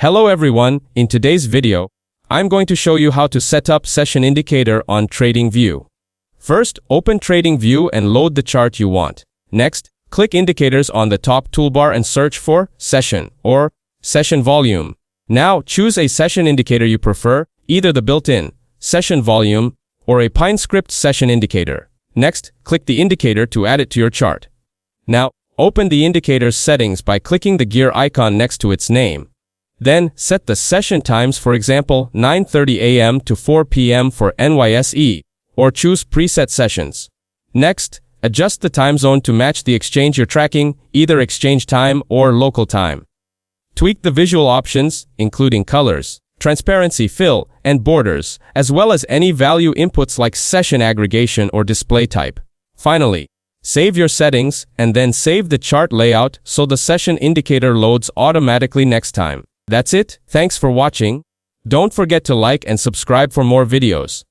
Hello everyone, in today's video, I'm going to show you how to set up session indicator on TradingView. First, open TradingView and load the chart you want. Next, click indicators on the top toolbar and search for session or session volume. Now, choose a session indicator you prefer, either the built-in session volume or a PineScript session indicator. Next, click the indicator to add it to your chart. Now, open the indicator's settings by clicking the gear icon next to its name. Then, set the session times, for example, 9:30 a.m. to 4 p.m. for NYSE, or choose preset sessions. Next, adjust the time zone to match the exchange you're tracking, either exchange time or local time. Tweak the visual options, including colors, transparency, fill, and borders, as well as any value inputs like session aggregation or display type. Finally, save your settings and then save the chart layout so the session indicator loads automatically next time. That's it. Thanks for watching. Don't forget to like and subscribe for more videos.